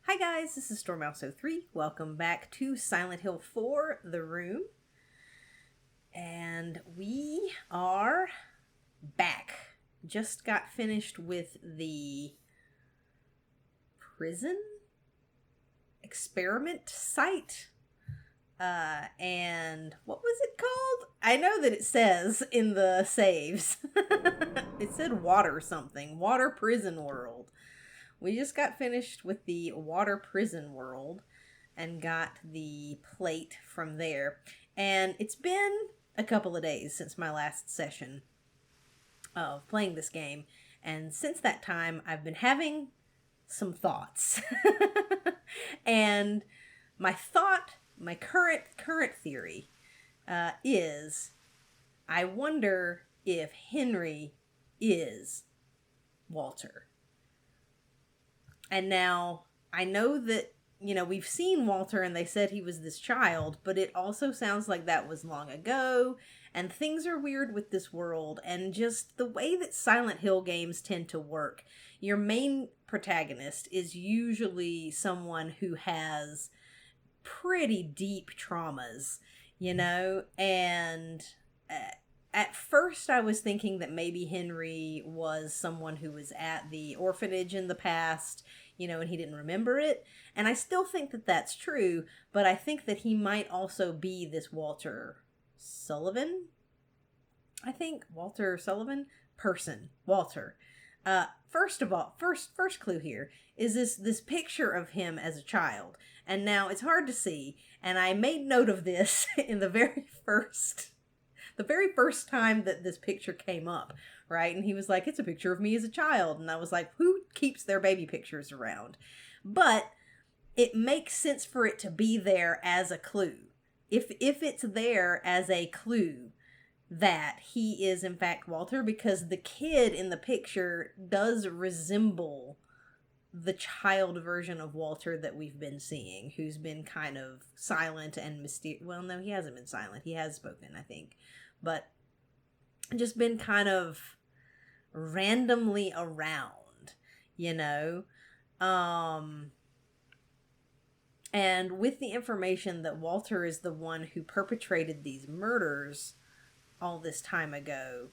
Hi guys, this is Stormmouse03. Welcome back to Silent Hill 4, The Room. And we are back. Just got finished with the prison experiment site. And what was it called? I know that it says in the saves. It said water something. Water Prison World. We just got finished with the Water Prison World and got the plate from there. And it's been a couple of days since my last session of playing this game. And since that time, I've been having some thoughts. And my current theory is, I wonder if Henry is Walter. And now, I know that, we've seen Walter and they said he was this child, but it also sounds like that was long ago, and things are weird with this world, and just the way that Silent Hill games tend to work. Your main protagonist is usually someone who has pretty deep traumas, and at first I was thinking that maybe Henry was someone who was at the orphanage in the past, and he didn't remember it. And I still think that that's true, but I think that he might also be this Walter Sullivan. Walter Sullivan person. Walter. First of all, first clue here is this picture of him as a child. And now it's hard to see, and I made note of this in the very first time that this picture came up, right? And he was like, it's a picture of me as a child. And I was like, who keeps their baby pictures around? But it makes sense for it to be there as a clue. If it's there as a clue that he is in fact Walter, because the kid in the picture does resemble the child version of Walter that we've been seeing, who's been kind of silent and mysterious. Well, no, he hasn't been silent. He has spoken, I think. But just been kind of randomly around, and with the information that Walter is the one who perpetrated these murders all this time ago,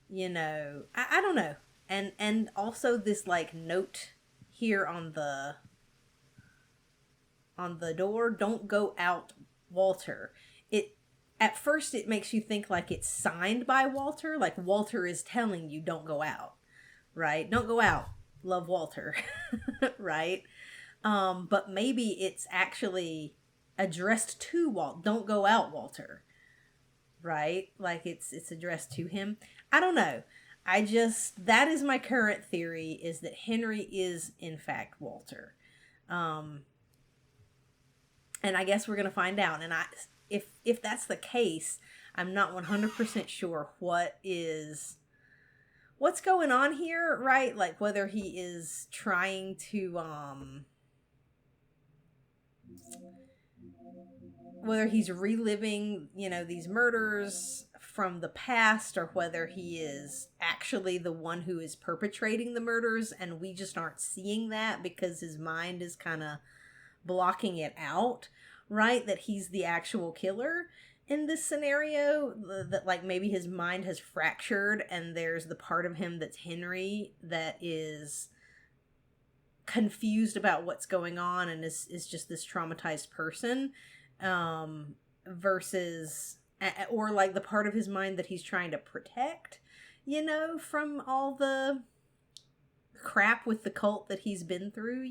I don't know. And also this note here on the door, don't go out, Walter. At first, it makes you think like it's signed by Walter. Like Walter is telling you, don't go out, right? Don't go out. Love, Walter, right? But maybe it's actually addressed to Walt. Don't go out, Walter, right? Like it's addressed to him. I don't know. That is my current theory, is that Henry is in fact Walter. And I guess we're going to find out. And if that's the case, I'm not 100% sure what's going on here, right? Like whether he is trying to, whether he's reliving, these murders from the past, or whether he is actually the one who is perpetrating the murders and we just aren't seeing that because his mind is kind of blocking it out. Right, that he's the actual killer in this scenario, that like maybe his mind has fractured and there's the part of him that's Henry that is confused about what's going on and is just this traumatized person, versus, or like the part of his mind that he's trying to protect, from all the crap with the cult that he's been through,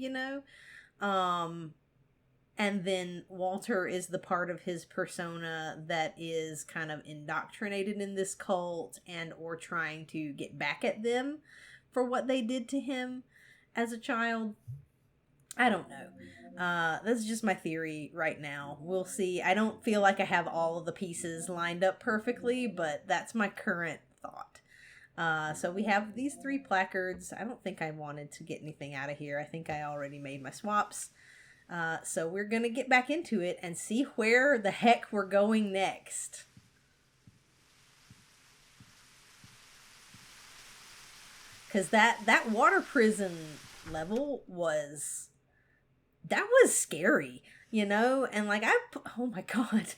and then Walter is the part of his persona that is kind of indoctrinated in this cult and or trying to get back at them for what they did to him as a child. I don't know. That's just my theory right now. We'll see. I don't feel like I have all of the pieces lined up perfectly, but that's my current thought. So we have these 3 placards. I don't think I wanted to get anything out of here. I think I already made my swaps. So we're going to get back into it and see where the heck we're going next. Because that water prison level was that was scary, you know? And like, oh my God.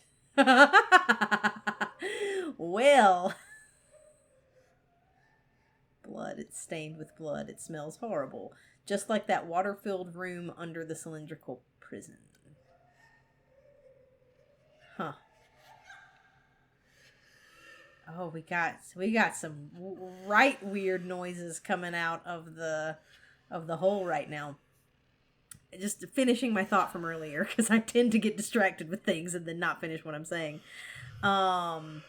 Well, blood, it's stained with blood. It smells horrible. Just like that water-filled room under the cylindrical prison. Huh. Oh, we got some right weird noises coming out of the hole right now. Just finishing my thought from earlier, because I tend to get distracted with things and then not finish what I'm saying. That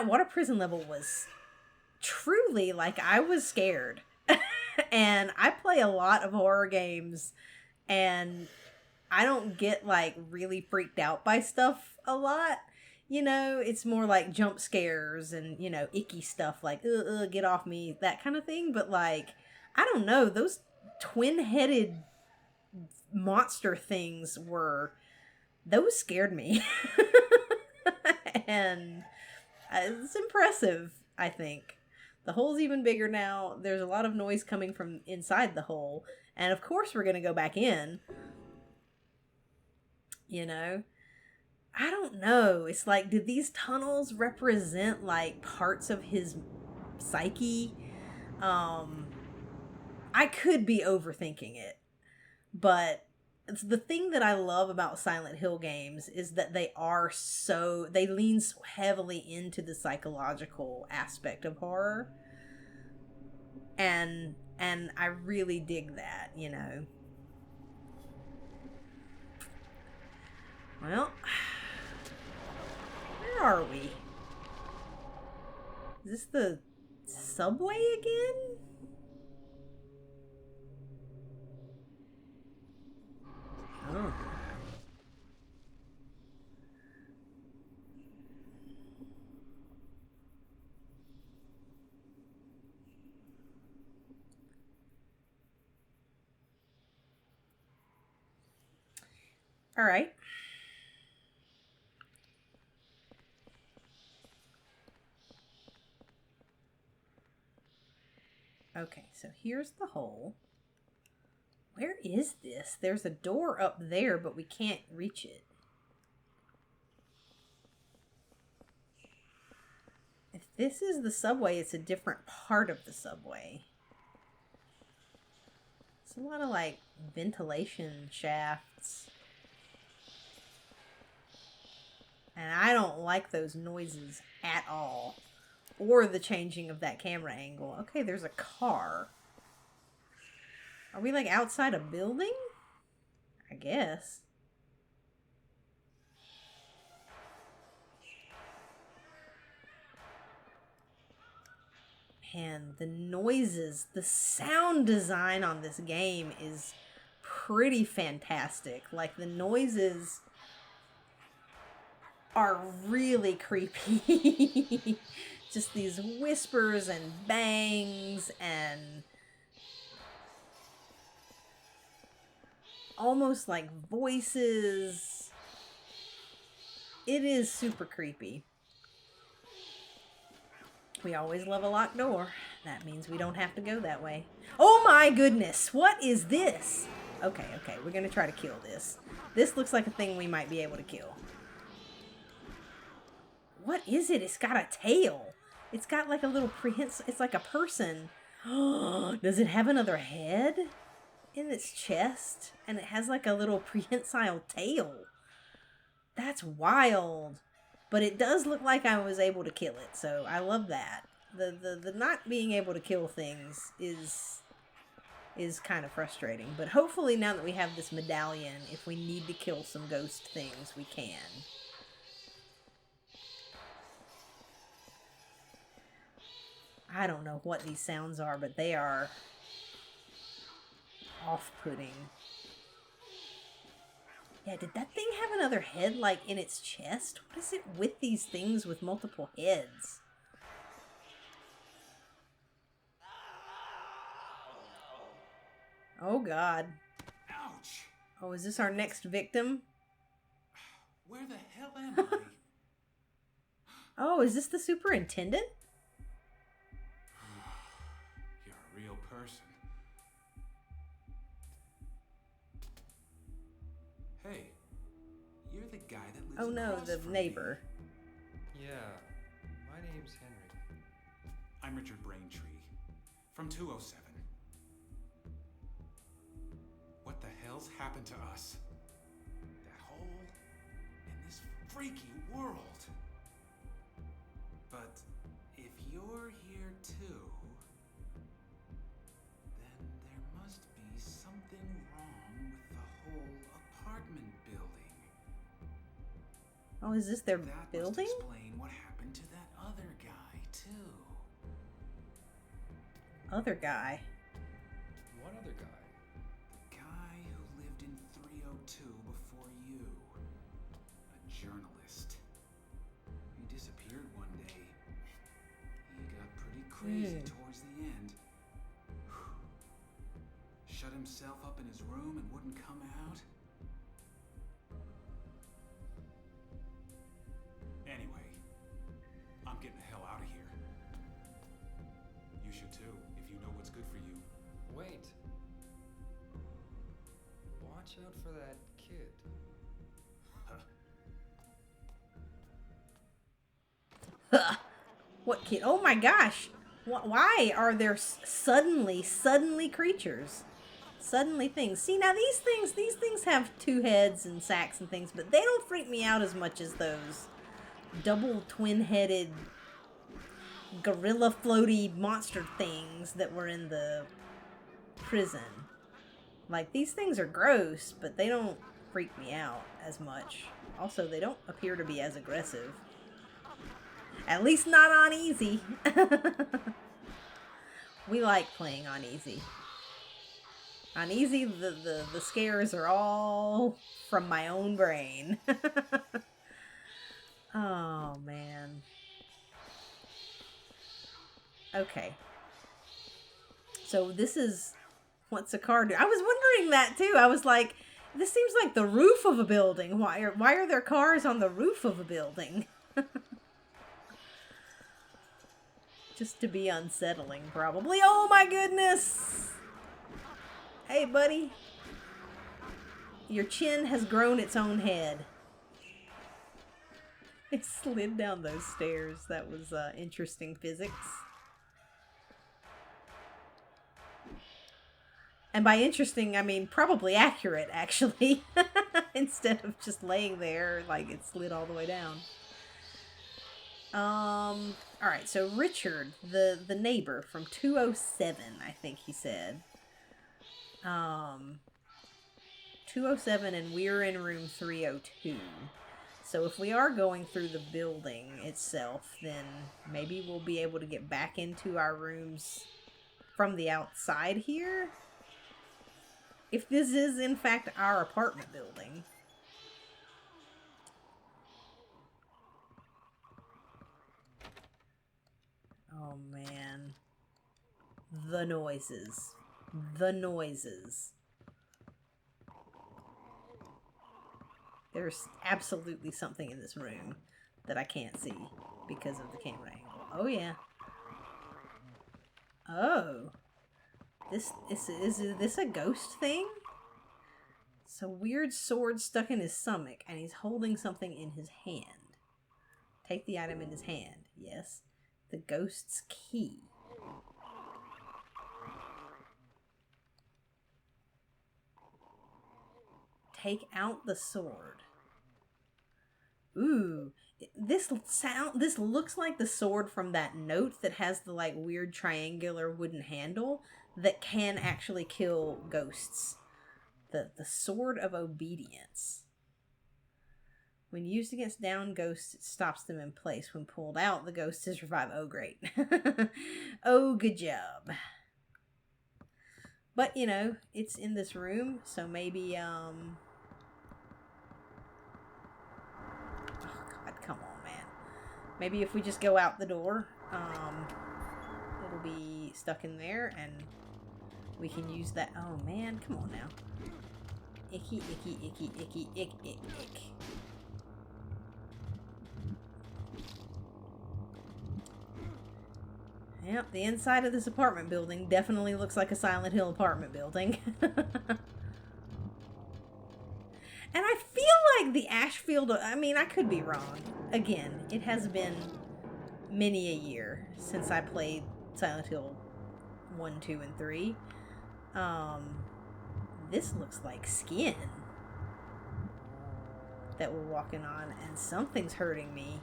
water prison level was truly, like, I was scared. And I play a lot of horror games, and I don't get, like, really freaked out by stuff a lot. You know, it's more like jump scares and, you know, icky stuff like, get off me, that kind of thing. But, like, I don't know, those twin-headed monster things those scared me. And it's impressive, I think. The hole's even bigger now. There's a lot of noise coming from inside the hole. And of course we're going to go back in. You know? I don't know. It's like, did these tunnels represent, like, parts of his psyche? I could be overthinking it. But the thing that I love about Silent Hill games is that they lean so heavily into the psychological aspect of horror. And I really dig that, you know. Well, where are we? Is this the subway again? Oh. All right. Okay, so here's the hole. Where is this? There's a door up there, but we can't reach it. If this is the subway, it's a different part of the subway. It's a lot of, like, ventilation shafts. And I don't like those noises at all. Or the changing of that camera angle. Okay, there's a car. Are we, like, outside a building? I guess. Man, the noises, the sound design on this game is pretty fantastic. Like, the noises are really creepy. Just these whispers and bangs and almost like voices. It is super creepy. We always love a locked door. That means we don't have to go that way. Oh my goodness, what is this? Okay, we're gonna try to kill this. This looks like a thing we might be able to kill. What is it? It's got a tail. It's got like a little prehensile, it's like a person. Does it have another head in its chest? And it has like a little prehensile tail. That's wild. But it does look like I was able to kill it, so I love that. The not being able to kill things is kind of frustrating. But hopefully now that we have this medallion, if we need to kill some ghost things, we can. I don't know what these sounds are, but they are off-putting. Yeah, did that thing have another head, like, in its chest? What is it with these things with multiple heads? Oh, God. Ouch! Oh, is this our next victim? Where the hell am I? Oh, is this the superintendent? You're a real person. the guy that lives Oh no, across the from neighbor. Yeah, my name's Henry. I'm Richard Braintree, from 207. What the hell's happened to us? That hole in this freaky world. But if you're here too, then there must be something wrong with the whole apartment building. Oh, is this their That building? must explain what happened to that other guy too. Other guy. What other guy? The guy who lived in 302 before you. A journalist. He disappeared one day. He got pretty crazy towards the end. Shut himself up in his room and wouldn't come out. Anyway, I'm getting the hell out of here. You should too, if you know what's good for you. Wait. Watch out for that kid. What kid? Oh my gosh! Why are there suddenly creatures? Suddenly things. See, now these things have two heads and sacks and things, but they don't freak me out as much as those double twin-headed gorilla floaty monster things that were in the prison. Like, these things are gross, but they don't freak me out as much. Also, they don't appear to be as aggressive. At least not on easy. We like playing on easy. On easy, the scares are all from my own brain. Oh, man. Okay. So this is... What's a car do? I was wondering that too. I was like, this seems like the roof of a building. Why are there cars on the roof of a building? Just to be unsettling, probably. Oh my goodness! Hey, buddy. Your chin has grown its own head. It slid down those stairs. That was interesting physics. And by interesting, I mean probably accurate, actually. Instead of just laying there like it slid all the way down. Alright, so Richard, the neighbor from 207, I think he said. 207, and we're in room 302. So if we are going through the building itself, then maybe we'll be able to get back into our rooms from the outside here. If this is, in fact, our apartment building. Oh, man. The noises. The noises. There's absolutely something in this room that I can't see because of the camera angle. Oh, yeah. Oh. Is this a ghost thing? It's a weird sword stuck in his stomach, and he's holding something in his hand. Take the item in his hand. Yes. The ghost's key. Take out the sword. Ooh. This looks like the sword from that note that has the like weird triangular wooden handle that can actually kill ghosts. The Sword of Obedience. When used against downed ghosts, it stops them in place. When pulled out, the ghost is revived. Oh, great. Oh, good job. But, you know, it's in this room, so maybe, Oh, God, come on, man. Maybe if we just go out the door, it'll be stuck in there, and we can use that. Oh, man, come on now. Icky, icky, icky, icky, ick, ick, ick. Yep, the inside of this apartment building definitely looks like a Silent Hill apartment building. And I feel like the Ashfield, I mean, I could be wrong. Again, it has been many a year since I played Silent Hill 1, 2, and 3. This looks like skin that we're walking on, and something's hurting me.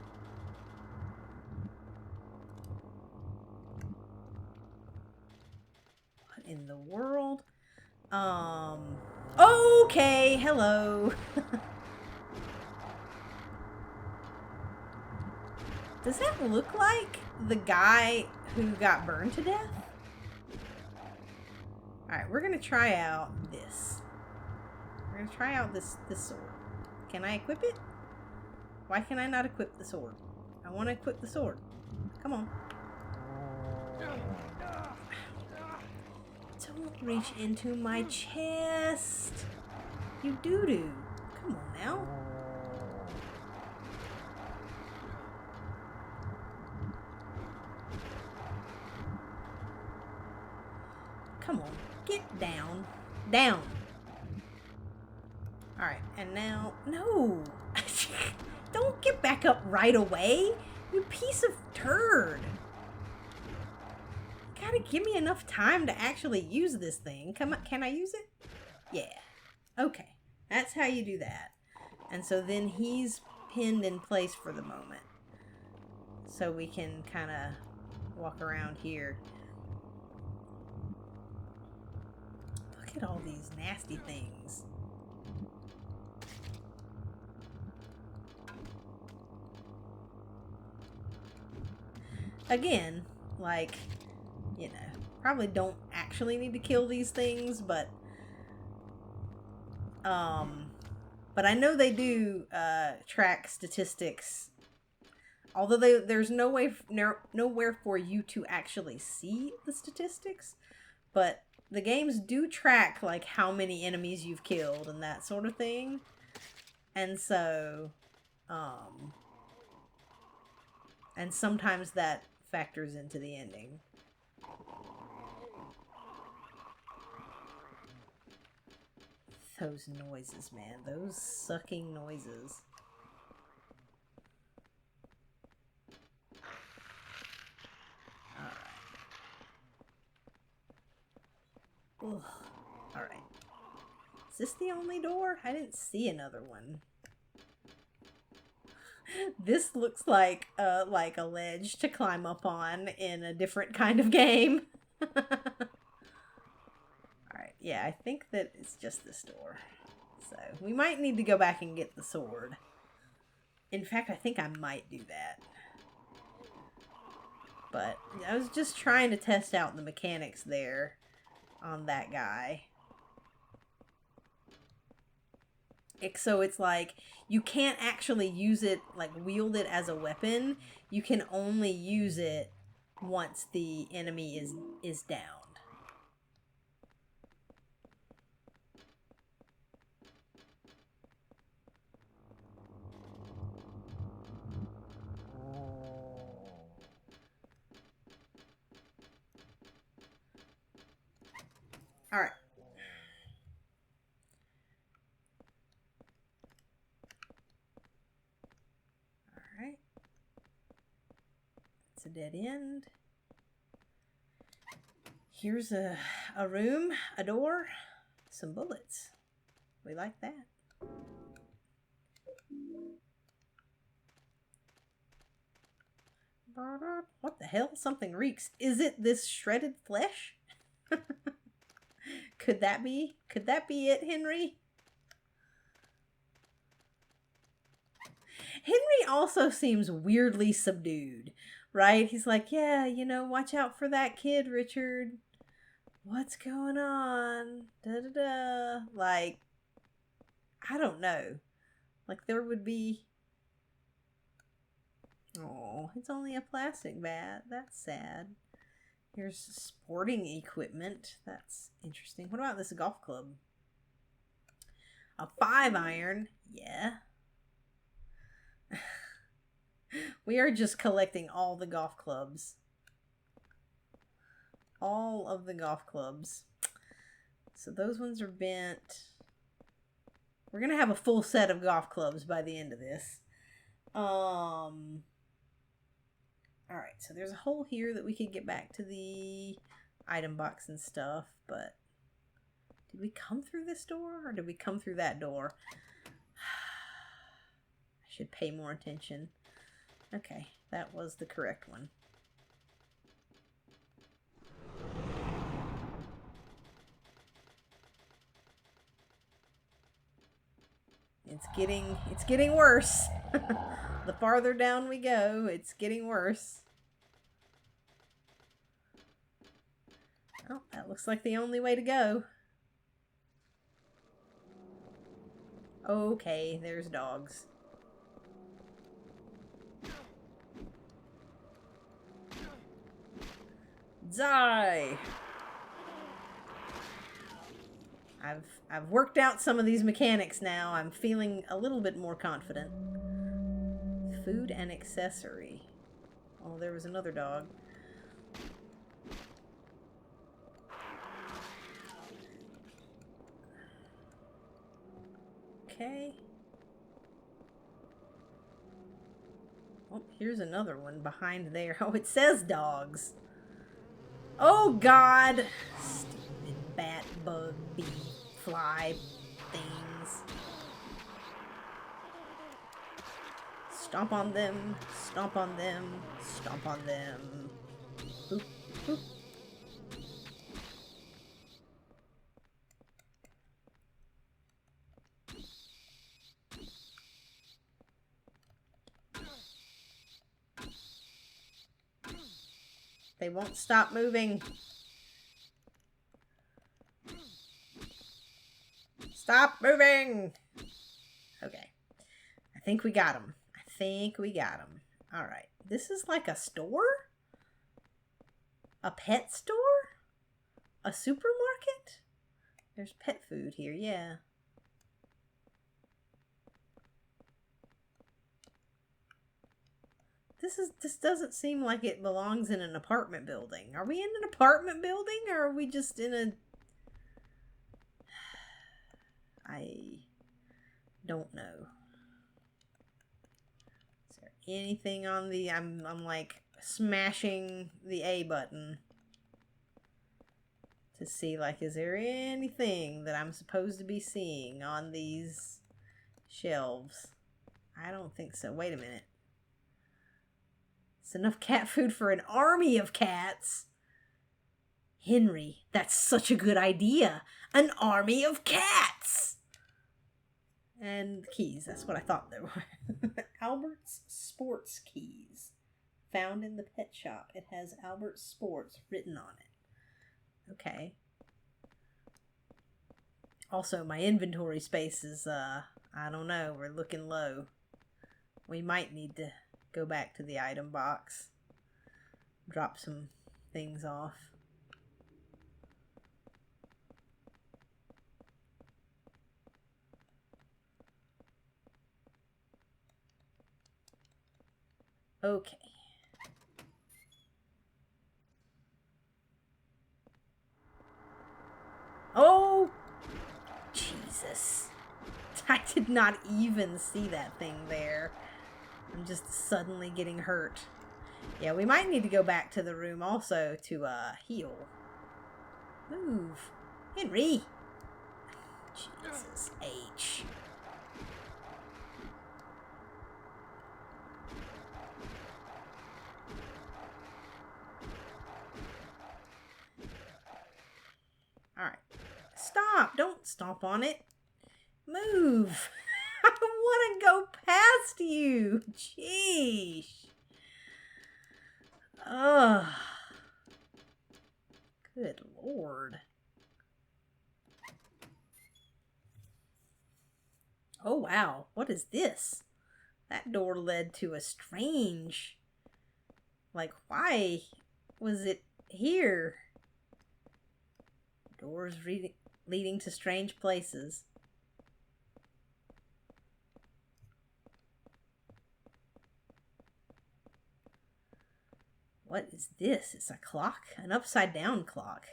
What in the world? Okay, hello. Does that look like the guy who got burned to death? Alright, we're gonna try out this. We're gonna try out this sword. Can I equip it? Why can I not equip the sword? I want to equip the sword. Come on. Don't reach into my chest. You doo-doo. Come on now. Come on. Get down. Down. Alright, and now... No! Don't get back up right away! You piece of turd! You gotta give me enough time to actually use this thing. Come on, can I use it? Yeah. Okay. That's how you do that. And so then he's pinned in place for the moment. So we can kind of walk around here. Look at all these nasty things. Again, like, you know, probably don't actually need to kill these things, but I know they do track statistics. Although there's nowhere for you to actually see the statistics, but the games do track like how many enemies you've killed and that sort of thing. And so and sometimes that factors into the ending. Those noises, man. Those sucking noises. Alright. Alright. Is this the only door? I didn't see another one. This looks like a ledge to climb up on in a different kind of game. Alright, yeah, I think that it's just this door. So, we might need to go back and get the sword. In fact, I think I might do that. But I was just trying to test out the mechanics there on that guy. So it's like, you can't actually use it, like wield it as a weapon. You can only use it once the enemy is downed. Alright. Alright. It's a dead end. Here's a room, a door, some bullets. We like that. What the hell? Something reeks. Is it this shredded flesh? Could that be it, Henry? Henry also seems weirdly subdued, right? He's like, yeah, you know, watch out for that kid, Richard. What's going on? Da-da-da. Like, I don't know. Like, there would be... Oh, it's only a plastic bat. That's sad. Here's sporting equipment. That's interesting. What about this golf club? A 5-iron. Yeah. We are just collecting all the golf clubs. All of the golf clubs. So those ones are bent. We're gonna have a full set of golf clubs by the end of this. Alright, so there's a hole here that we could get back to the item box and stuff, but did we come through this door or did we come through that door? I should pay more attention. Okay, that was the correct one. It's getting worse. The farther down we go, it's getting worse. Oh, that looks like the only way to go. Okay, there's dogs. Die! I've worked out some of these mechanics now. I'm feeling a little bit more confident. Food and accessory. Oh, there was another dog. Okay. Oh, here's another one behind there. Oh, it says dogs. Oh, God. Stupid bat, bug, bee, fly things. Stomp on them. Stomp on them. Stomp on them. Boop, boop. They won't stop moving. Stop moving! Okay. I think we got him. Alright. This is like a store? A pet store? A supermarket? There's pet food here, yeah. This doesn't seem like it belongs in an apartment building. Are we in an apartment building or are we just in a... I don't know. Is there anything on the... I'm like smashing the A button to see, like, is there anything that I'm supposed to be seeing on these shelves? I don't think so. Wait a minute. It's enough cat food for an army of cats. Henry, that's such a good idea. An army of cats! And keys, that's what I thought they were. Albert's Sports Keys. Found in the pet shop. It has Albert Sports written on it. Okay. Also, my inventory space is, I don't know, we're looking low. We might need to go back to the item box. Drop some things off. Okay. Oh! Jesus. I did not even see that thing there. I'm just suddenly getting hurt. Yeah, we might need to go back to the room also to heal. Move. Henry! Jesus H. Alright. Stop! Don't stomp on it. Move! I want to go past you! Jeez! Ugh. Good Lord. Oh wow, what is this? That door led to a strange... Like, why was it here? Doors leading to strange places. What is this? It's a clock? An upside down clock.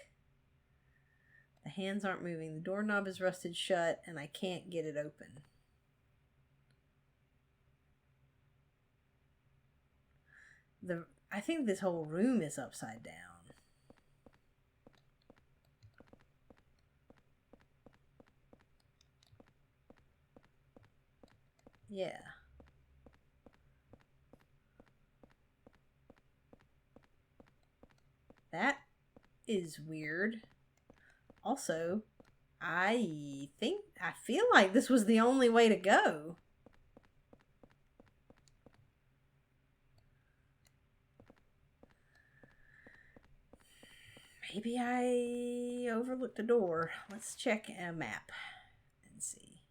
The hands aren't moving. The doorknob is rusted shut and I can't get it open. I think this whole room is upside down. Yeah. That is weird. Also, I feel like this was the only way to go. Maybe I overlooked a door. Let's check a map and see.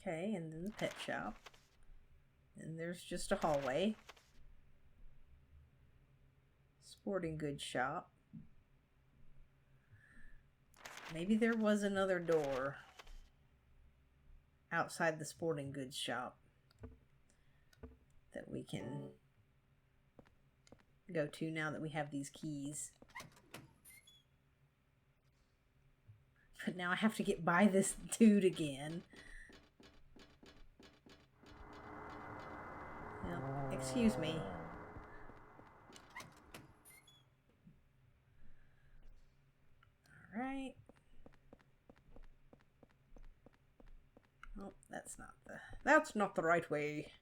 Okay, and then the pet shop. And there's just a hallway. Sporting goods shop. Maybe there was another door outside the sporting goods shop that we can go to now that we have these keys. But now I have to get by this dude again. Excuse me. Alright. Oh, that's not the right way.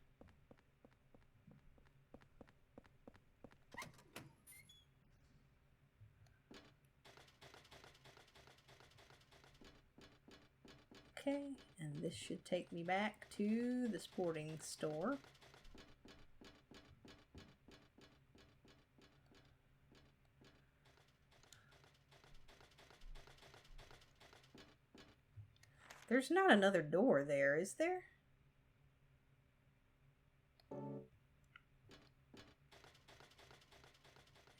Okay, and this should take me back to the sporting store. There's not another door there, is there?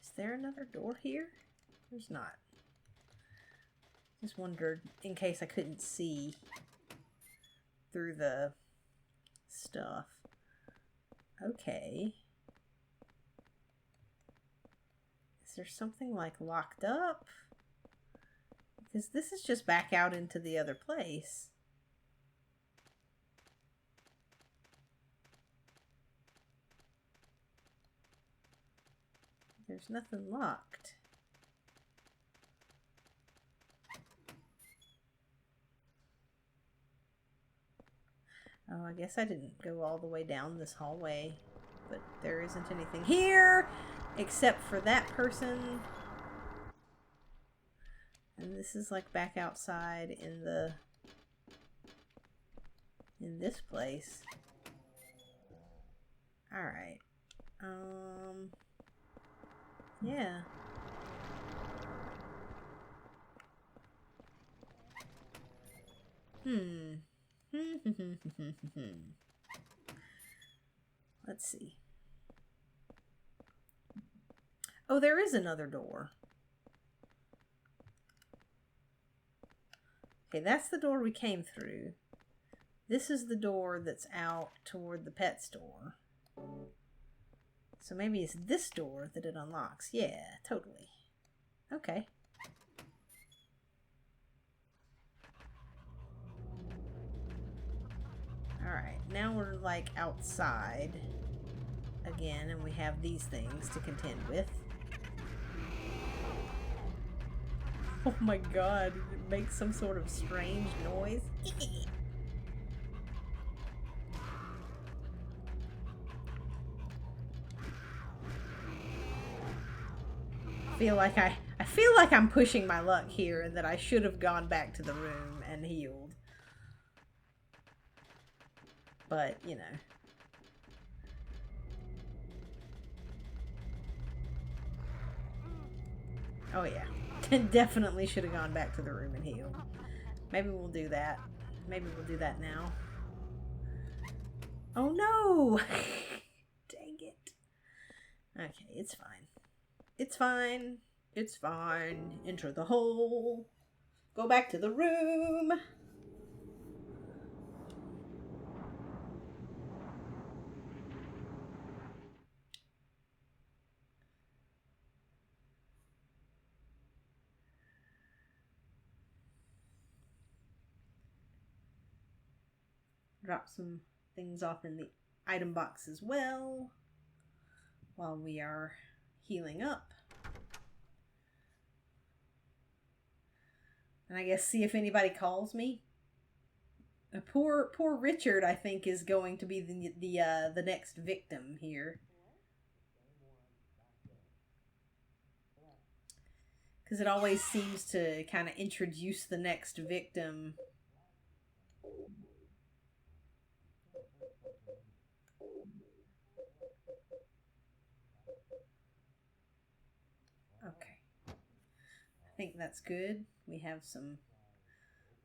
Is there another door here? There's not. Just wondered in case I couldn't see through the stuff. Okay. Is there something like locked up? Because this is just back out into the other place. There's nothing locked. Oh, I guess I didn't go all the way down this hallway. But there isn't anything here except for that person. And this is like back outside in this place. Alright. Yeah. Let's see. Oh, there is another door. Okay, that's the door we came through. This is the door that's out toward the pet store. So maybe it's this door that it unlocks. Yeah, totally. Okay. Alright, now we're like outside again, and we have these things to contend with. Oh my god, it makes some sort of strange noise. I feel like I'm pushing my luck here and that I should have gone back to the room and healed. But, you know. Oh yeah. Definitely should have gone back to the room and healed. Maybe we'll do that. Maybe we'll do that now. Oh no! Dang it. Okay, it's fine. It's fine. It's fine. Enter the hole. Go back to the room. drop some things off in the item box as well while we are healing up. And I guess see if anybody calls me. Poor Richard, I think, is going to be the next victim here. Because it always seems to kind of introduce the next victim. Okay. I think that's good. We have some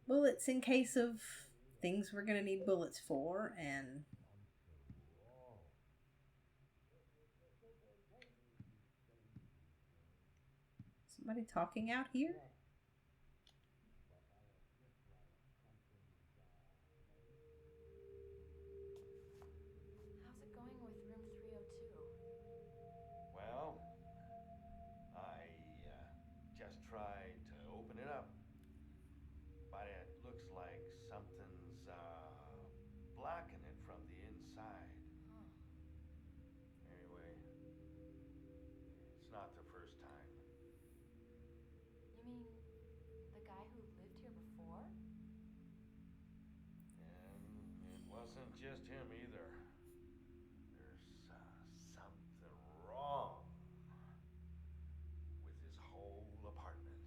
bullets in case of things we're going to need bullets for, and somebody talking out here? How's it going with room 302? Well, I just tried to open it up, but it looks like something's blocking it from the inside. Huh. Anyway, it's not the first time. You mean the guy who lived here before? And it wasn't just him either. There's something wrong with his whole apartment.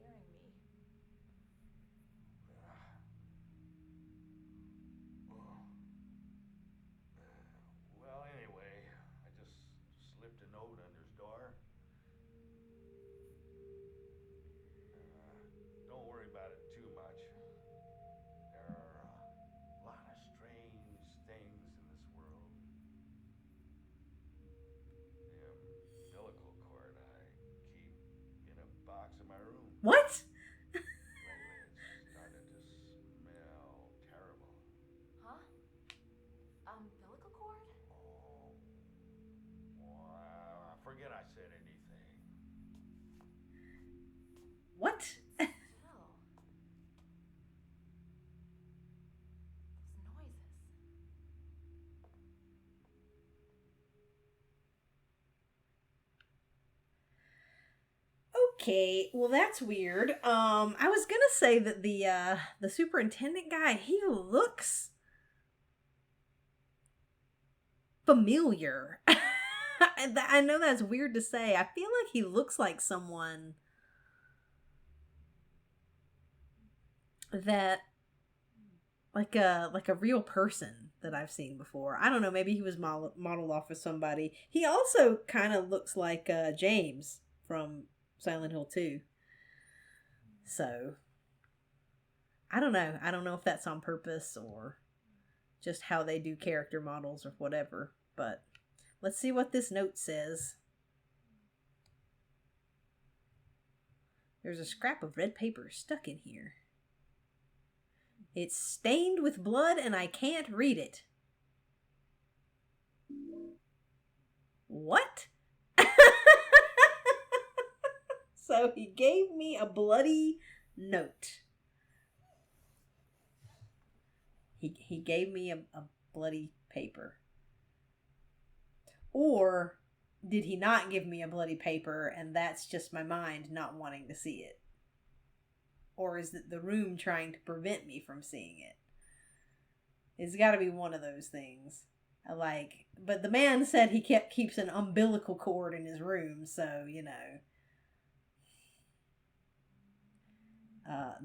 Don't say that. You're scaring me. Well, anyway, I just slipped a note under his door. Don't worry about it too much. There are a lot of strange things in this world. The umbilical cord I keep in a box in my room. What? Lately it's started to smell terrible. Huh? Umbilical cord? Oh, wow, forget I said anything. What? Still. Those noises. Okay, well that's weird. I was gonna say that the superintendent guy, he looks familiar. I know that's weird to say. I feel like he looks like someone that like a real person that I've seen before. I don't know, maybe he was modeled off of somebody. He also kind of looks like James from Silent Hill 2. So I don't know. I don't know if that's on purpose or just how they do character models or whatever. But let's see what this note says. There's a scrap of red paper stuck in here. It's stained with blood and I can't read it. What? So he gave me a bloody note. He gave me a bloody paper. Or did he not give me a bloody paper and that's just my mind not wanting to see it? Or is it the room trying to prevent me from seeing it? It's got to be one of those things. But the man said he keeps an umbilical cord in his room, so, you know.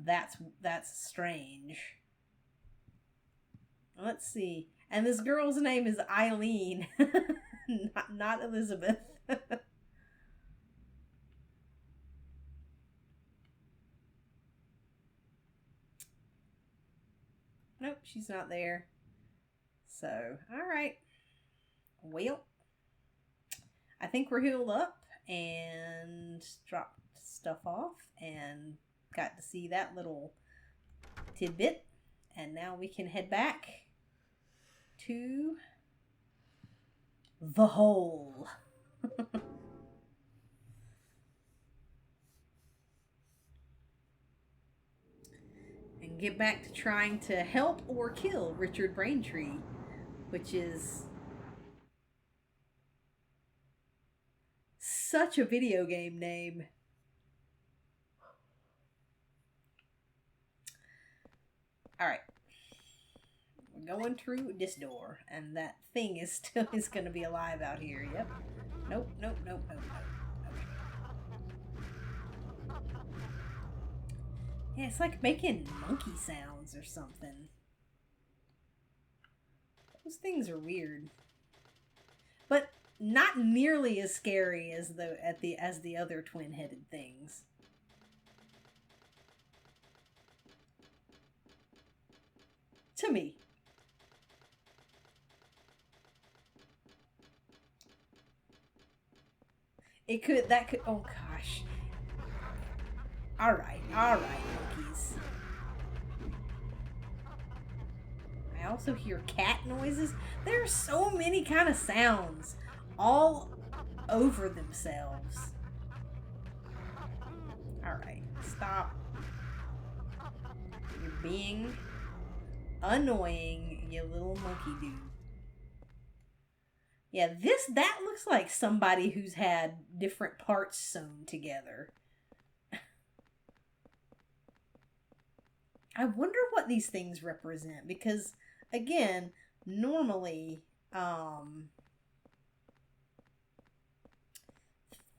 That's strange. Let's see. And this girl's name is Eileen, not Elizabeth. Nope, she's not there. So, alright. Well, I think we're healed up and dropped stuff off and got to see that little tidbit. And now we can head back to the hole. get back to trying to help or kill Richard Braintree, which is such a video game name. Alright. We're going through this door, and that thing is still going to be alive out here. Yep. Nope, nope, nope, nope, nope. Okay. Yeah, it's like making monkey sounds or something. Those things are weird. But not nearly as scary as the other twin-headed things. To me. Oh gosh. Alright, monkeys. I also hear cat noises. There are so many kind of sounds all over themselves. Alright, stop. You're being annoying, you little monkey dude. Yeah, that looks like somebody who's had different parts sewn together. I wonder what these things represent, because again, normally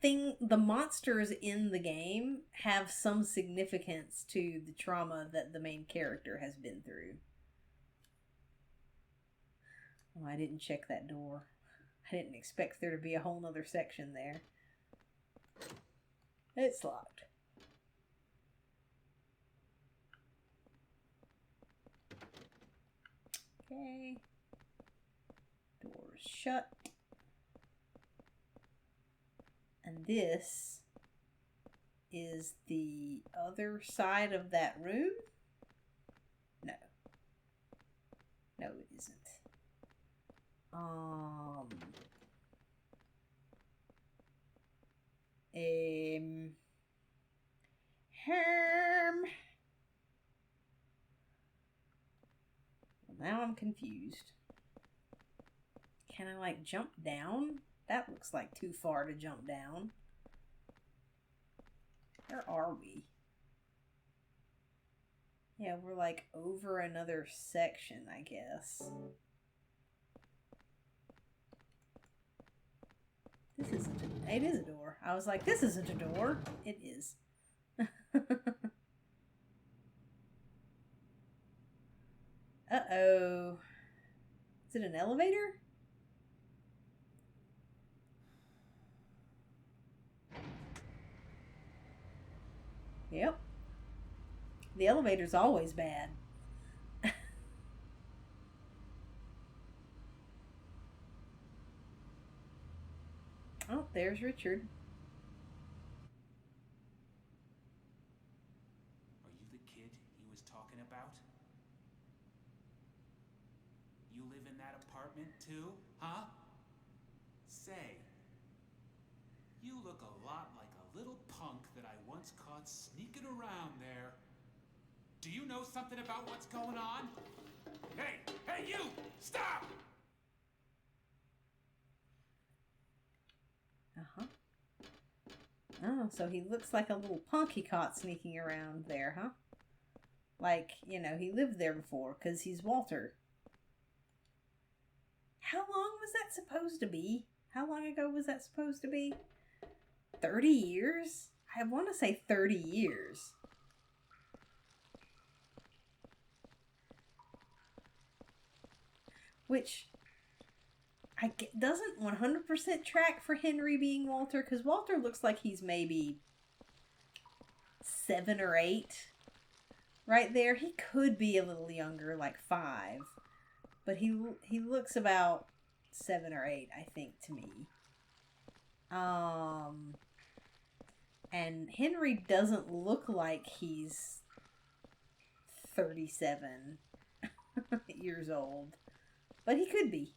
the monsters in the game have some significance to the trauma that the main character has been through. Oh, I didn't check that door. I didn't expect there to be a whole nother section there. It's locked. Okay. Door's shut. And this is the other side of that room? No. No, it isn't. Herm. Well, now I'm confused. Can I, like, jump down? That looks like too far to jump down. Where are we? Yeah, we're, like, over another section, I guess. This isn't a... It is a door. I was like, this isn't a door. It is. Uh-oh. Is it an elevator? Yep. The elevator's always bad. Oh, there's Richard. Are you the kid he was talking about? You live in that apartment too, huh? Say, you look a lot like a little punk that I once caught sneaking around there. Do you know something about what's going on? Hey, you! Stop! Uh-huh. Oh, so he looks like a little punk he caught sneaking around there, huh? Like, you know, he lived there before, because he's Walter. How long was that supposed to be? How long ago was that supposed to be? 30 years? I want to say 30 years. Which doesn't 100% track for Henry being Walter, because Walter looks like he's maybe 7 or 8 right there. He could be a little younger, like 5, but he looks about 7 or 8, I think, to me. And Henry doesn't look like he's 37 years old, but he could be.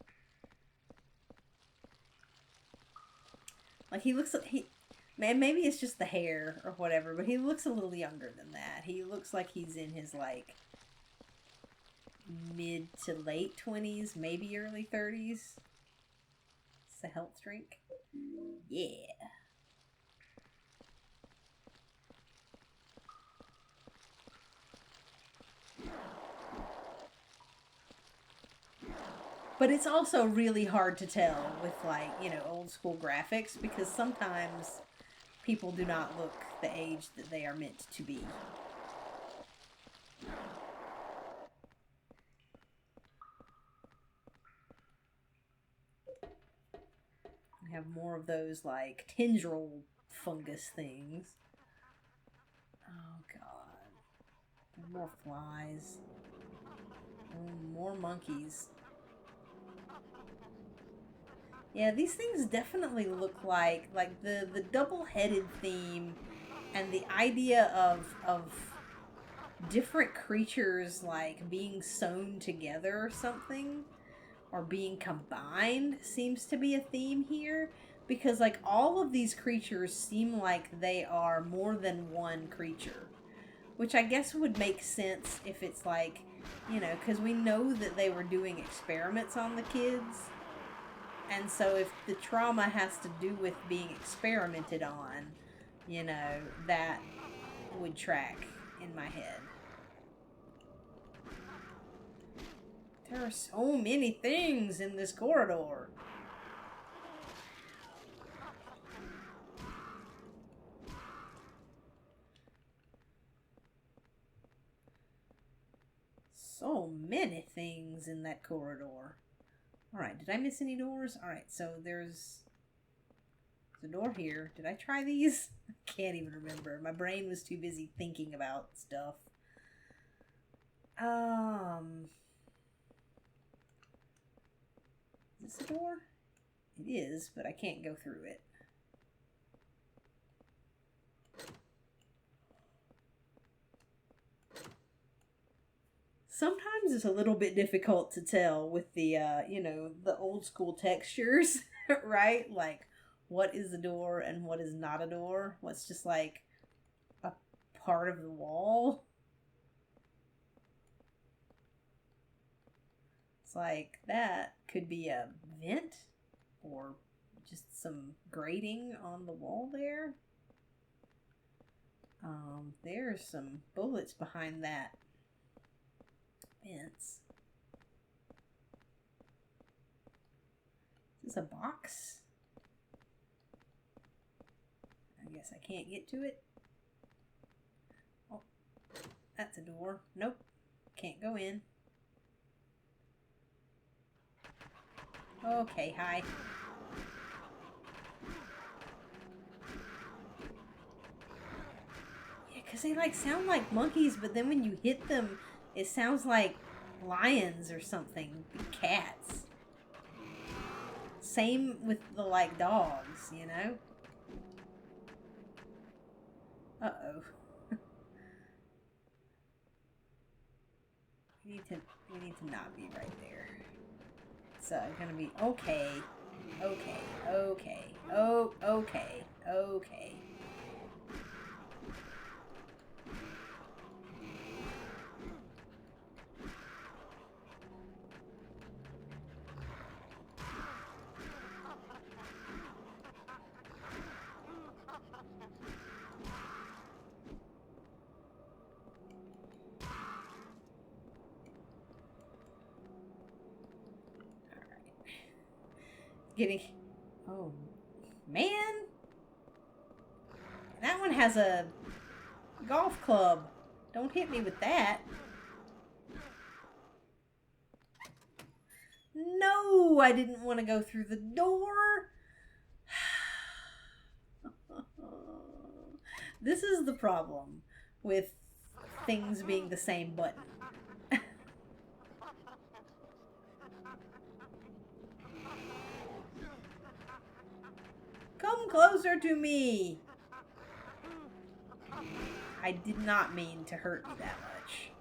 Like, he looks, maybe it's just the hair or whatever, but he looks a little younger than that. He looks like he's in his, like, mid to late 20s, maybe early 30s. It's a health drink. Yeah. But it's also really hard to tell with, like, you know, old school graphics, because sometimes people do not look the age that they are meant to be. We have more of those, like, tendril fungus things. Oh, God. More flies. Oh, more monkeys. Yeah, these things definitely look like the double-headed theme and the idea of different creatures like being sewn together or something, or being combined, seems to be a theme here, because like all of these creatures seem like they are more than one creature, which I guess would make sense if it's like, you know, because we know that they were doing experiments on the kids. And so if the trauma has to do with being experimented on, you know, that would track in my head. There are so many things in this corridor. So many things in that corridor. Alright, did I miss any doors? Alright, so there's a door here. Did I try these? I can't even remember. My brain was too busy thinking about stuff. Is this a door? It is, but I can't go through it. Sometimes it's a little bit difficult to tell with the, you know, the old school textures, right? Like, what is a door and what is not a door? What's just like a part of the wall? It's like, that could be a vent or just some grating on the wall there. There's some bullets behind that fence. Is this a box? I guess I can't get to it. Oh, that's a door. Nope. Can't go in. Okay, hi. Yeah, because they like sound like monkeys, but then when you hit them, it sounds like lions or something. Cats. Same with the like dogs, you know? Uh-oh. we need to not be right there. It's gonna be okay. Okay. Oh, okay. Getting... Oh, man! That one has a golf club. Don't hit me with that. No, I didn't want to go through the door. This is the problem with things being the same button. Come closer to me. I did not mean to hurt you that much.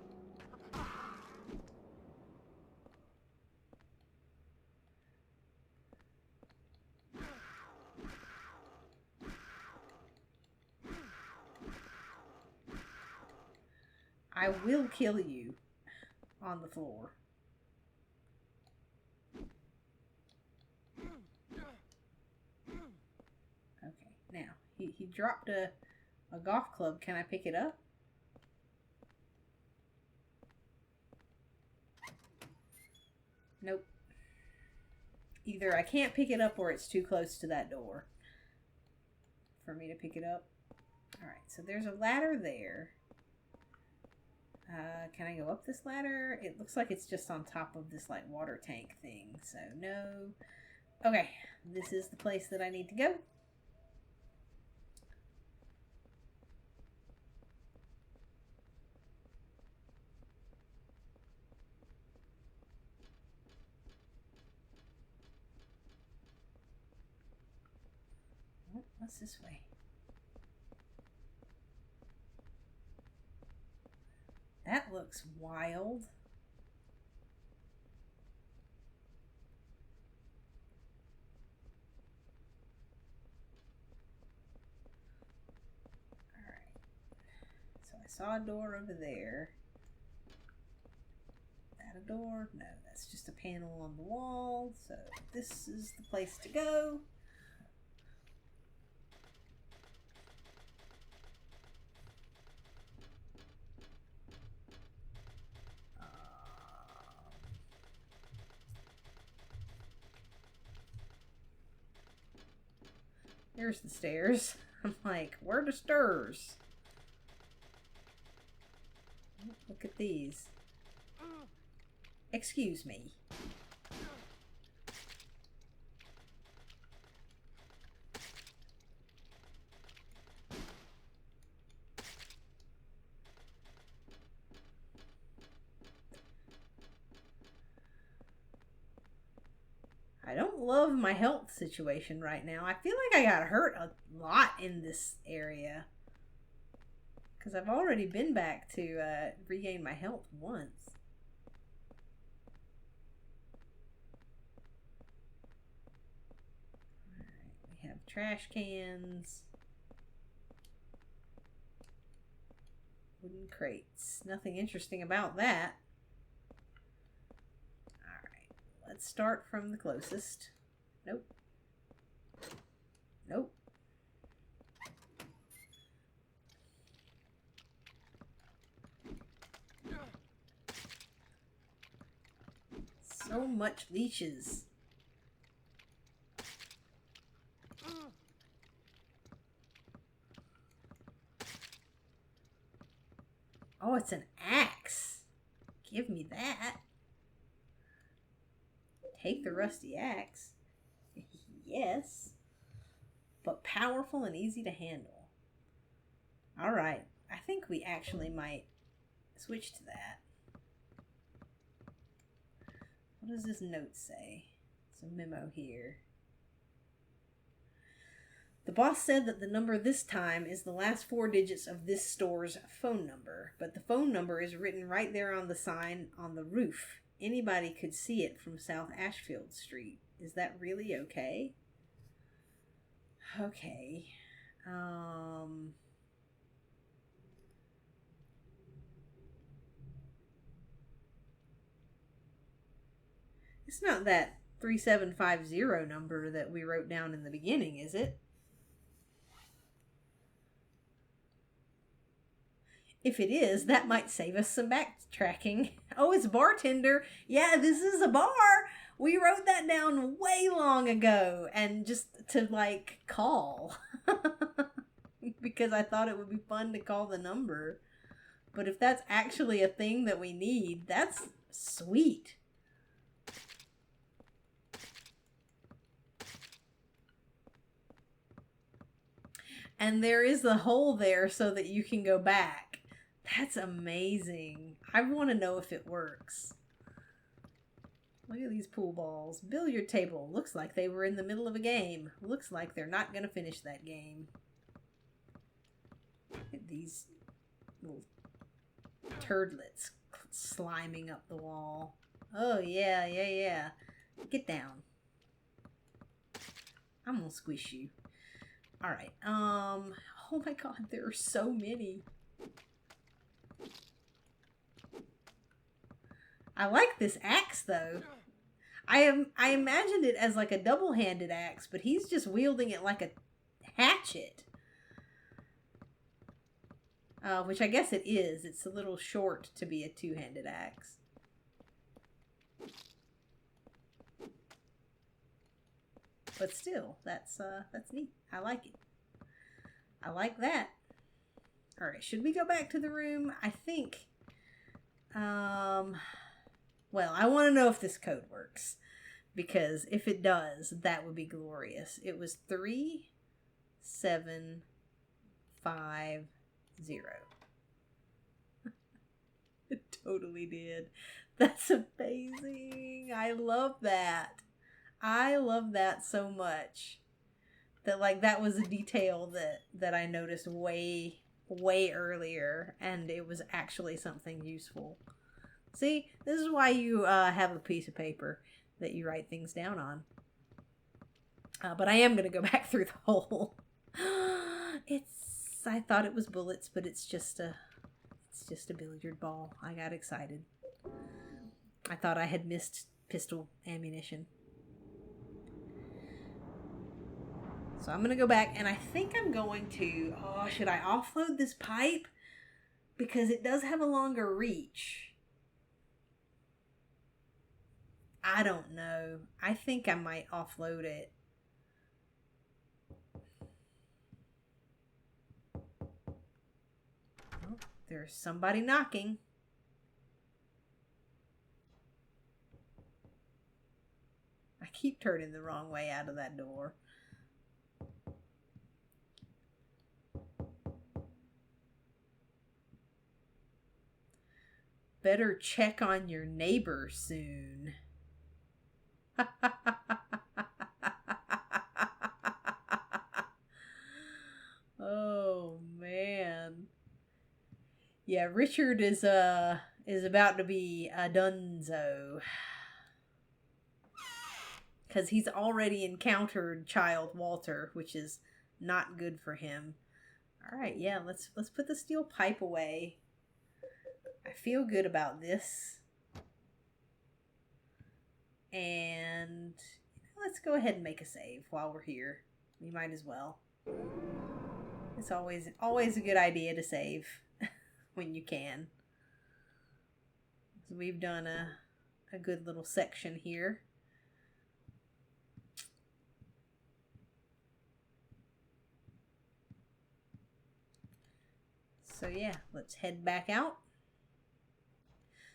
I will kill you on the floor. He dropped a golf club. Can I pick it up? Nope. Either I can't pick it up or it's too close to that door for me to pick it up. Alright, so there's a ladder there. Can I go up this ladder? It looks like it's just on top of this like water tank thing. So no. Okay, this is the place that I need to go. Oh, what's this way? That looks wild. Alright. So I saw a door over there. Is that a door? No, that's just a panel on the wall. So this is the place to go. Here's the stairs. I'm like, where are the stairs? Look at these. Excuse me. I don't love my health situation right now. I feel like I got hurt a lot in this area. Because I've already been back to regain my health once. Alright, we have trash cans. Wooden crates. Nothing interesting about that. Let's start from the closest. Nope. Nope. So much leeches. Oh, it's an axe. Give me that. Take the rusty axe. Yes. But powerful and easy to handle. Alright. I think we actually might switch to that. What does this note say? It's a memo here. The boss said that the number this time is the last 4 digits of this store's phone number. But the phone number is written right there on the sign on the roof. Anybody could see it from South Ashfield Street. Is that really okay? Okay. It's not that 3750 number that we wrote down in the beginning, is it? If it is, that might save us some backtracking. Oh, it's bartender. Yeah, this is a bar. We wrote that down way long ago and just to like call. Because I thought it would be fun to call the number. But if that's actually a thing that we need, that's sweet. And there is a hole there so that you can go back. That's amazing. I want to know if it works. Look at these pool balls. Billiard table. Looks like they were in the middle of a game. Looks like they're not going to finish that game. Look at these little turdlets sliming up the wall. Oh, yeah, yeah, yeah. Get down. I'm going to squish you. Alright, oh my god, there are so many. I like this axe, though. I imagined it as like a double-handed axe, but he's just wielding it like a hatchet. Which I guess it is. It's a little short to be a two-handed axe. But still, that's neat. I like it. I like that. Alright, should we go back to the room? I think, well, I want to know if this code works. Because if it does, that would be glorious. It was 3750. It totally did. That's amazing. I love that. I love that so much. That, like, that was a detail that I noticed way earlier, and it was actually something useful. See, this is why you have a piece of paper that you write things down on. But I am going to go back through the hole. I thought it was bullets, but it's just a billiard ball. I got excited. I thought I had missed pistol ammunition. So I'm going to go back, and I think I'm going to... Oh, should I offload this pipe? Because it does have a longer reach. I don't know. I think I might offload it. Oh, there's somebody knocking. I keep turning the wrong way out of that door. Better check on your neighbor soon. Oh man. Yeah, Richard is about to be a dunzo. Cuz he's already encountered child Walter, which is not good for him. All right, yeah, let's put the steel pipe away. I feel good about this. And let's go ahead and make a save while we're here. We might as well. It's always a good idea to save when you can. So we've done a good little section here. So yeah, let's head back out.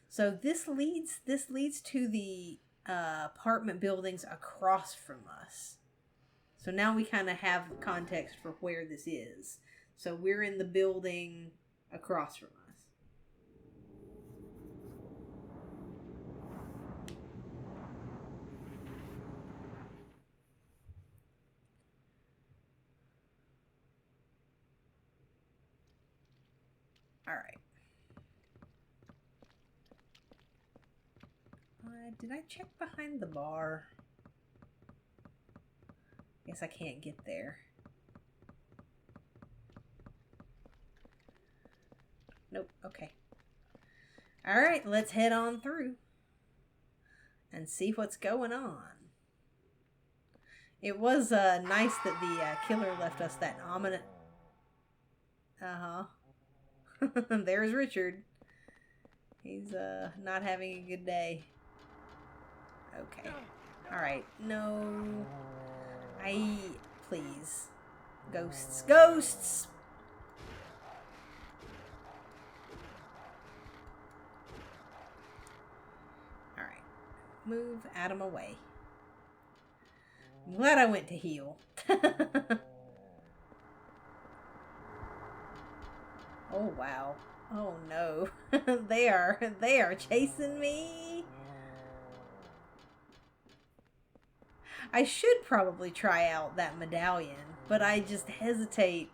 So this leads to the apartment buildings across from us. So now we kind of have context for where this is. So we're in the building across from us. All right. Did I check behind the bar? Guess I can't get there. Nope, okay. Alright, let's head on through and see what's going on. It was nice that the killer left us that ominous... There's Richard. He's not having a good day. Okay. Alright, no... Please. Ghosts. Ghosts! Alright. Move Adam away. I'm glad I went to heal. Oh, wow. Oh, no. They are chasing me. I should probably try out that medallion, but I just hesitate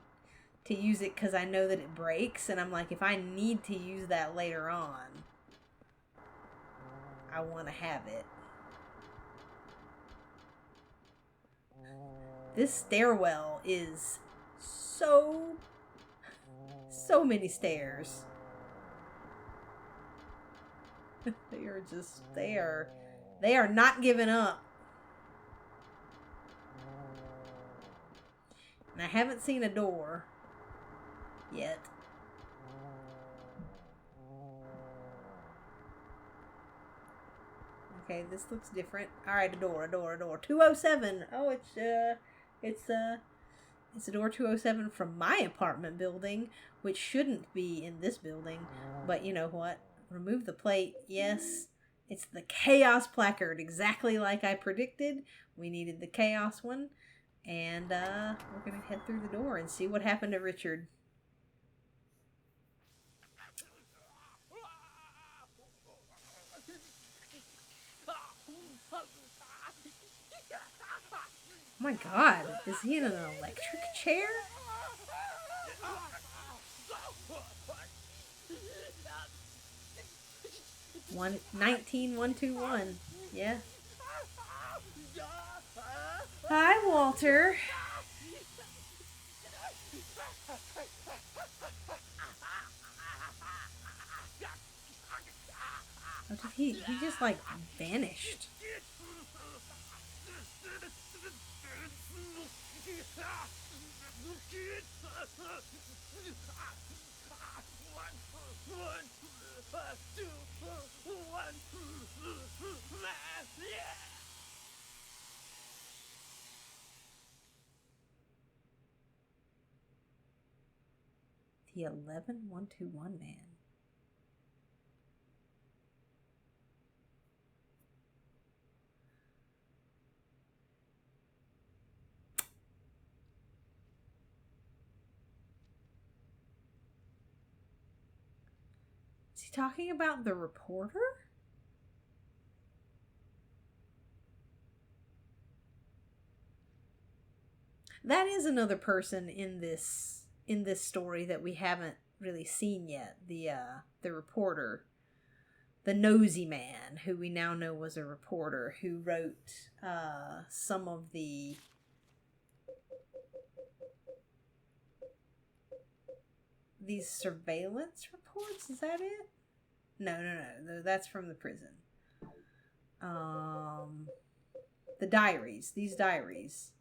to use it because I know that it breaks, and I'm like, if I need to use that later on, I want to have it. This stairwell is so many stairs. They are not giving up. And I haven't seen a door yet. Okay, this looks different. All right, a door. 207. Oh, it's a door 207 from my apartment building, which shouldn't be in this building. But you know what? Remove the plate. Yes, it's the chaos placard, exactly like I predicted. We needed the chaos one. And we're going to head through the door and see what happened to Richard. Oh my god, is he in an electric chair? One 19121. Yeah. Hi, Walter. Oh, did he just like vanished? The 11121 man. Is he talking about the reporter? That is another person in this story that we haven't really seen yet. The reporter, the nosy man, who we now know was a reporter, who wrote some of these surveillance reports. Is that it? No, that's from the prison. The diaries. These diaries.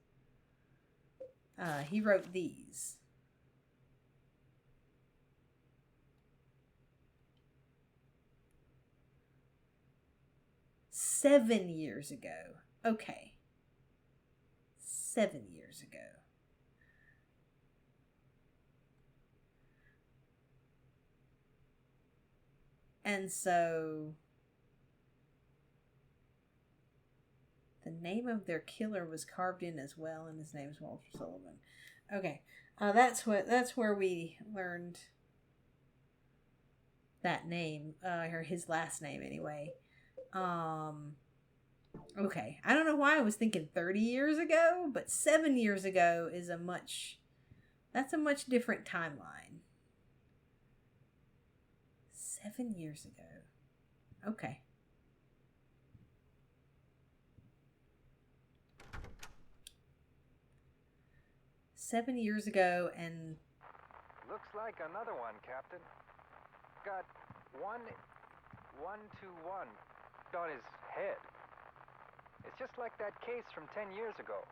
He wrote these. "7 years ago." Okay. 7 years ago. And so the name of their killer was carved in as well, and his name's Walter Sullivan. Okay, that's where we learned that name, or his last name anyway. Okay, I don't know why I was thinking 30 years ago, but 7 years ago is a much different timeline. 7 years ago. Okay. "7 years ago," and Looks like another one, Captain. Got 1121 on his head. It's just like that case from 10 years ago.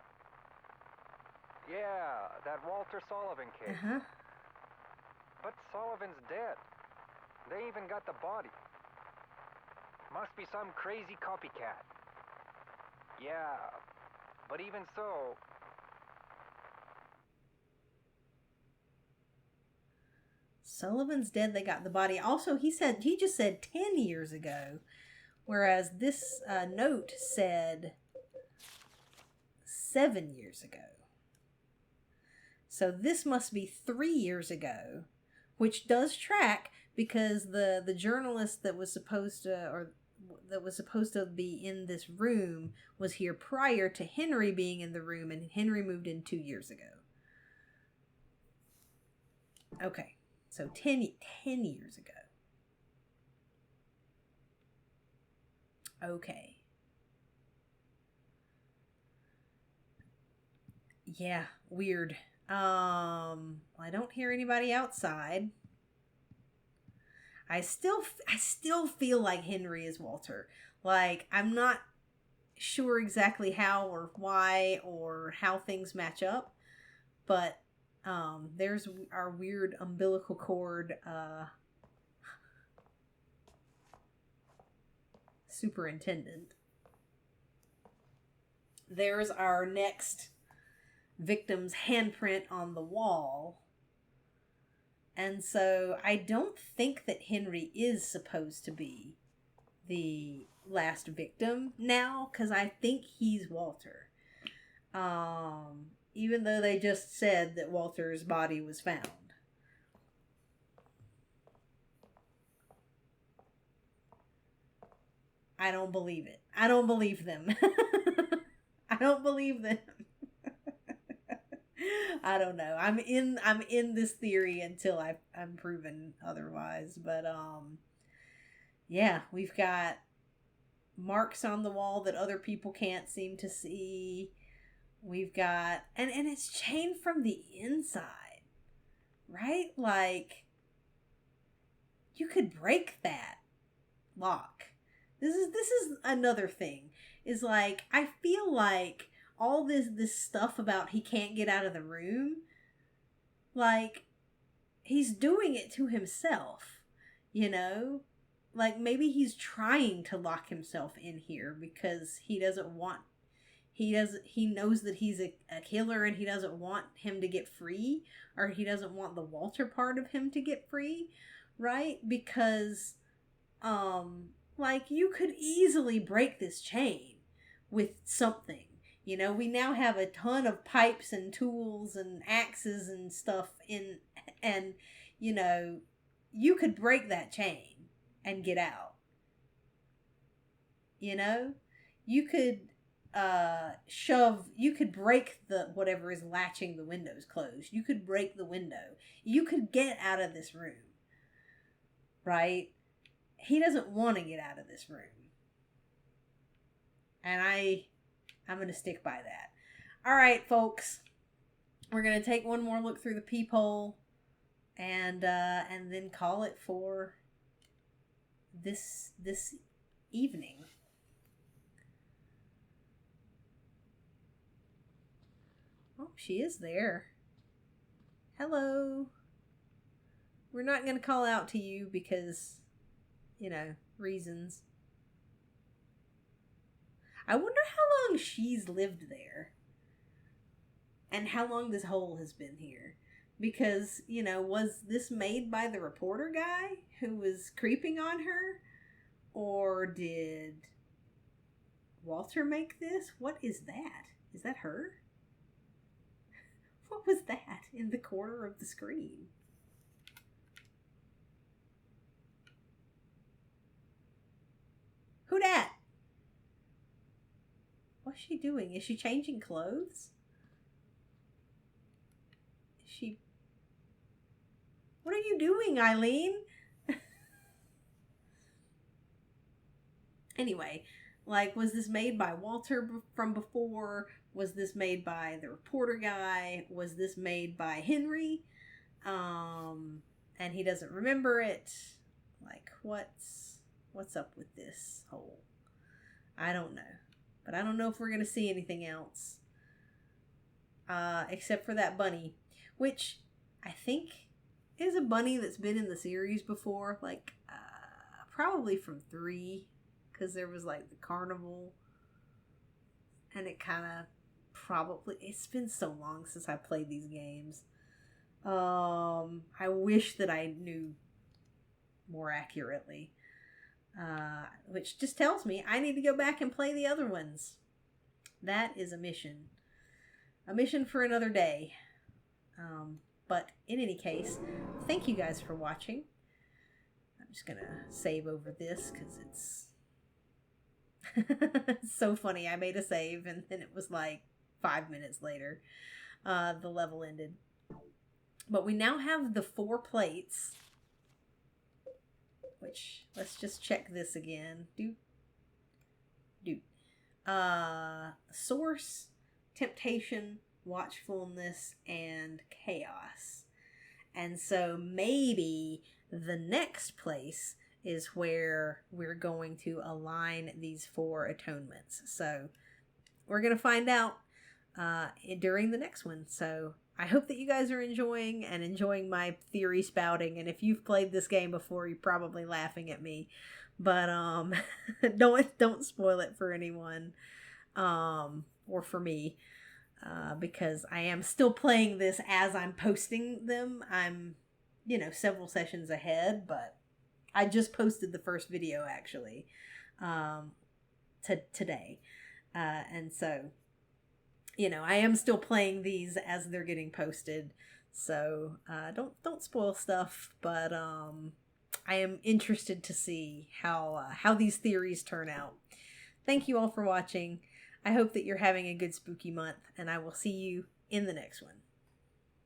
Yeah, that Walter Sullivan case. But Sullivan's dead. They even got the body. Must be some crazy copycat. Yeah, but even so... Sullivan's dead, they got the body. Also, he just said 10 years ago, whereas this note said 7 years ago. So this must be 3 years ago, which does track because the journalist that was supposed to be in this room was here prior to Henry being in the room, and Henry moved in 2 years ago. Okay. So 10 years ago. Okay. Yeah, weird. I don't hear anybody outside. I still feel like Henry is Walter. Like, I'm not sure exactly how or why or how things match up, but there's our weird umbilical cord superintendent. there's our next victim's handprint on the wall. And so I don't think that Henry is supposed to be the last victim now, because I think he's Walter. Even though they just said that Walter's body was found. I don't believe it. I don't believe them. I don't believe them. I don't know. I'm in this theory until I'm proven otherwise. But yeah, we've got marks on the wall that other people can't seem to see. We've got and it's chained from the inside, right? Like, you could break that lock. This is another thing. Is like, I feel like all this stuff about he can't get out of the room, like, he's doing it to himself, you know? Like, maybe he's trying to lock himself in here because he knows that he's a killer and he doesn't want him to get free, or he doesn't want the Walter part of him to get free, right? Because, like, you could easily break this chain with something. You know, we now have a ton of pipes and tools and axes and stuff and, you know, you could break that chain and get out. You know? You could you could break the, whatever is latching the windows closed. You could break the window. You could get out of this room. Right? He doesn't want to get out of this room. And I'm going to stick by that. All right, folks. We're going to take one more look through the peephole and then call it for this evening. Oh, she is there. Hello. We're not going to call out to you because, you know, reasons. I wonder how long she's lived there. And how long this hole has been here. Because, you know, was this made by the reporter guy who was creeping on her? Or did Walter make this? What is that? Is that her? What was that in the corner of the screen? Who dat? What's she doing? Is she changing clothes? Is she... What are you doing, Eileen? Anyway, like, was this made by Walter from before? Was this made by the reporter guy? Was this made by Henry? And he doesn't remember it. Like, what's up with this hole? I don't know. But I don't know if we're going to see anything else. Except for that bunny. Which I think is a bunny that's been in the series before. Like, probably from 3. Because there was, like, the carnival. And it kind of probably... It's been so long since I played these games. I wish that I knew more accurately. Which just tells me I need to go back and play the other ones. That is a mission. A mission for another day. But in any case, thank you guys for watching. I'm just going to save over this because it's so funny. I made a save and then it was like 5 minutes later. The level ended. But we now have the 4 plates. Which, let's just check this again. Source, temptation, watchfulness, and chaos. And so maybe the next place is where we're going to align these 4 atonements. So we're going to find out during the next one. So I hope that you guys are enjoying my theory spouting. And if you've played this game before, you're probably laughing at me. But don't spoil it for anyone. or for me, because I am still playing this as I'm posting them. I'm, several sessions ahead, but I just posted the first video actually today. And so, I am still playing these as they're getting posted. So don't spoil stuff, but I am interested to see how these theories turn out. Thank you all for watching. I hope that you're having a good spooky month, and I will see you in the next one.